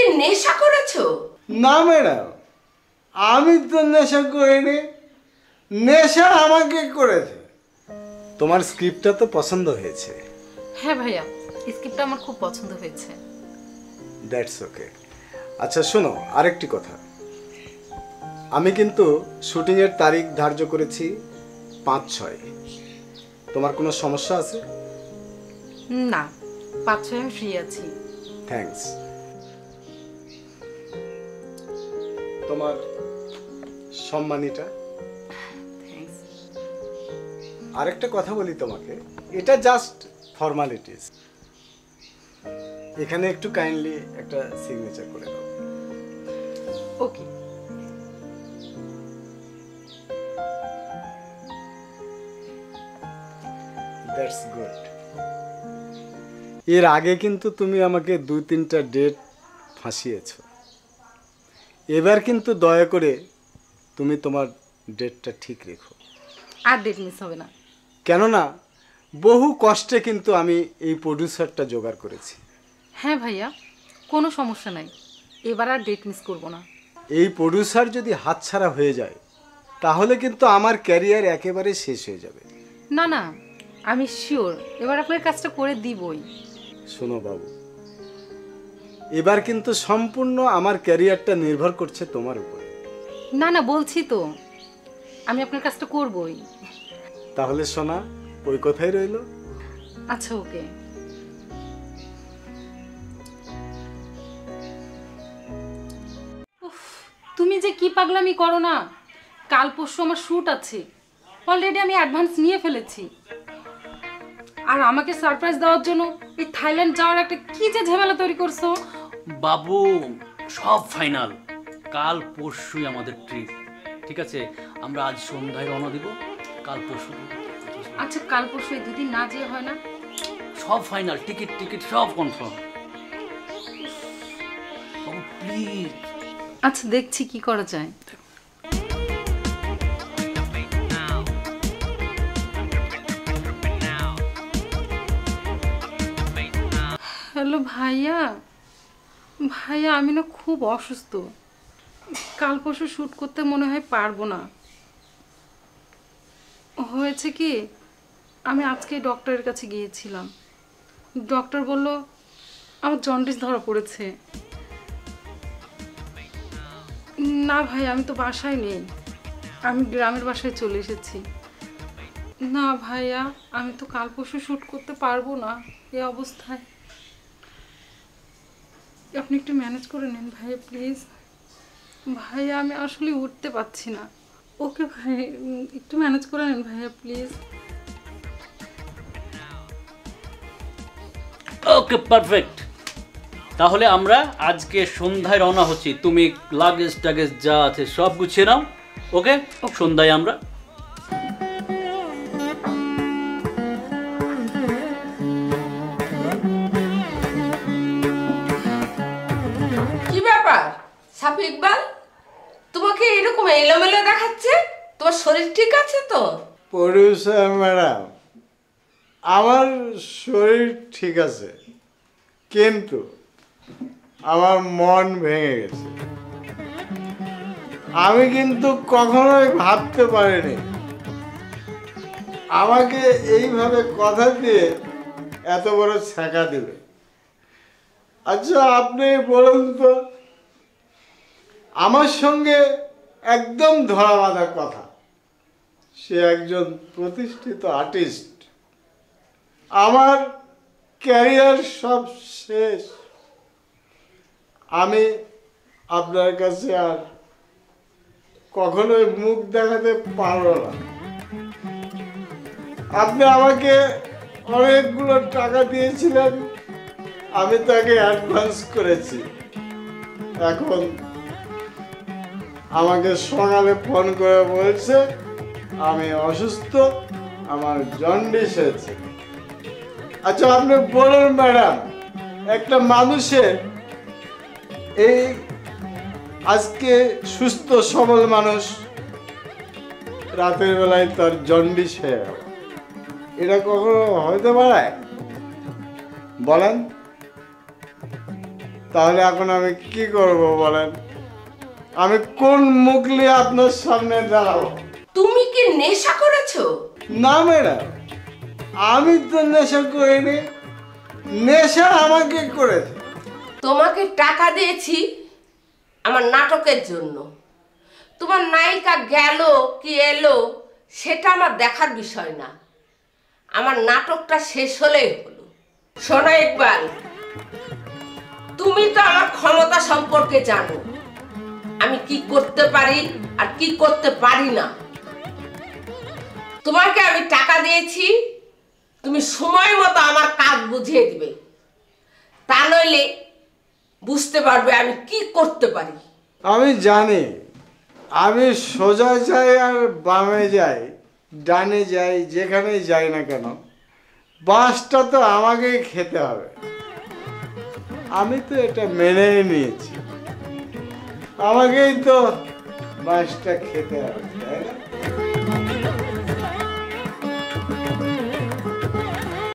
কি নেশা করেছো? না ম্যাডাম, আমি তো নেশা করিনি, নেশা আমাকে করেছে। তোমার স্ক্রিপ্টটা তো পছন্দ হয়েছে। হ্যাঁ ভাইয়া, স্ক্রিপ্টটা আমার খুব পছন্দ হয়েছে। That's okay. আচ্ছা শোনো, আরেকটি কথা, আমি কিন্তু শুটিংয়ের তারিখ ধার্য করেছি 5-6। তোমার কোনো সমস্যা আছে? না, 5-6 আমি ফ্রি আছি। থ্যাঙ্কস। তোমার সম্মানীটা। থ্যাঙ্কস। আরেকটা কথা বলি তোমাকে, এটা জাস্ট ফর্মালিটিস। এখানে একটু কাইন্ডলি একটা সিগনেচার করে দাও। ওকে। That's good. এর আগে কিন্তু তুমি আমাকে 2-3টা ডেট ফাঁসিয়েছো। এবার কিন্তু দয়া করে তুমি তোমার ডেটটা ঠিক রেখো। আর ডেট মিস হবে না। কেননা বহু কষ্টে কিন্তু আমি এই প্রডিউসারটা জোগাড় করেছি। হ্যাঁ ভাইয়া, কোনো সমস্যা নাই, এবার আর ডেট মিস করব না। এই প্রডিউসার যদি হাতছাড়া হয়ে যায় তাহলে কিন্তু আমার ক্যারিয়ার একেবারে শেষ হয়ে যাবে। না না, আমি শিওর এবার আপনার কাজটা করে দিবই। শোনো বাবু, এবার কিন্তু সম্পূর্ণ আমার ক্যারিয়ারটা নির্ভর করছে তোমার উপরে। না না, বলছি তো আমি আপনার কাজটা করবই। তাহলে শোনা, ওই কথাই রইল। আচ্ছা ওকে। তুমি যে কি পাগলামি করো না, কাল পরশু আমার শ্যুট আছে, অলরেডি আমি অ্যাডভান্স নিয়ে ফেলেছি। আর আমাকে সারপ্রাইজ দেওয়ার জন্য এই থাইল্যান্ড যাওয়ার একটা কি যে ঝামেলা তৈরি করছো। বাবু সব ফাইনাল, কাল পরশুই আমাদের ট্রিপ। ঠিক আছে, আমরা আজ সন্ধ্যায় রওনা দিব, কাল পরশু। আচ্ছা কাল পরশু এই দুদিন না যেয়ে হয় না? সব ফাইনাল, টিকিট টিকিট সব কনফার্ম। Babu please. আচ্ছা দেখছি কি করা যায়। হ্যালো ভাইয়া, ভাইয়া আমি না খুব অসুস্থ, কাল পরশু শ্যুট করতে মনে হয় পারবো না। হয়েছে কি, আমি আজকে ডক্টরের কাছে গিয়েছিলাম, ডক্টর বলল আমার জন্ডিস ধরা পড়েছে। না ভাই, আমি তো বাসায় নেই, আমি গ্রামের বাসায় চলে এসেছি। না ভাইয়া, আমি তো কাল পরশু শ্যুট করতে পারবো না এই অবস্থায়। আপনি একটু ম্যানেজ করে নেন ভাইয়া প্লিজ। ভাইয়া আমি আসলে উঠতে পারছি না। ওকে ভাই, একটু ম্যানেজ করে নেন ভাইয়া প্লিজ। ওকে পারফেক্ট, তাহলে আমরা আজকে সন্ধ্যায় রওনা হচ্ছি। তুমি লাগেজ টাগেজ যা আছে সব গুছিয়ে নাও। ওকে, সন্ধ্যায় আমরা। কি ব্যাপার সাফি ইকবাল, তোমাকে এরকম এলোমেলো দেখাচ্ছে? তোমার শরীর ঠিক আছে তো? প্রডিউসার ম্যাডাম, আমার শরীর ঠিক আছে, কিন্তু আমার মন ভেঙে গেছে। আমি কিন্তু কখনোই ভাবতে পারিনি আমাকে এইভাবে কথা দিয়ে এত বড় ছ্যাঁকা দিবে। আচ্ছা আপনি বলুন তো, আমার সঙ্গে একদম ধরা বাঁধা কথা, সে একজন প্রতিষ্ঠিত আর্টিস্ট, আমার ক্যারিয়ার সব শেষ, আমি আপনার কাছে আর কখনোই মুখ দেখাতে পারবো না। আপনি আমাকে অনেকগুলো টাকা দিয়েছিলেন, আমি তাকে অ্যাডভান্স করেছি। এখন আমাকে সকালে ফোন করে বলছে আমি অসুস্থ, আমার জন্ডিস হয়েছে। আচ্ছা আপনি বলুন ম্যাডাম, একটা মানুষের এই আজকে সুস্থ সবল মানুষ রাতের বেলায় তার জন্ডিস হয়ে গেল, এটা কখনো হইতে পারে? বলেন। তাহলে এখন আমি কি করব বলেন? আমি কোন মুখ নিয়ে আপনার সামনে দাঁড়াবো? তুমি কি নেশা করেছো? না ম্যাডাম, আমি তো নেশা করিনি, নেশা আমাকে করেছে। তোমাকে টাকা দিয়েছি আমার নাটকের জন্য। তোমার নায়িকা গেল কি এলো সেটা আমার দেখার বিষয় না, আমার নাটকটা শেষ হলেই হলো। শোনো ইকবাল, তুমি তো আমার ক্ষমতা সম্পর্কে জানো, আমি কি করতে পারি আর কি করতে পারি না। তোমাকে আমি টাকা দিয়েছি, তুমি সময় মতো আমার কাজ বুঝিয়ে দিবে, তা নইলে বুঝতে পারবে আমি কি করতে পারি। আমি জানি, আমি সোজা যাই আর বামে যাই, ডানে যাই, যেখানেই যাই না কেন বাসটা তো আমাকেই খেতে হবে। আমি তো এটা মেনেই নিয়েছি, আমাকেই তো বাসটা খেতে হবে, তাই না?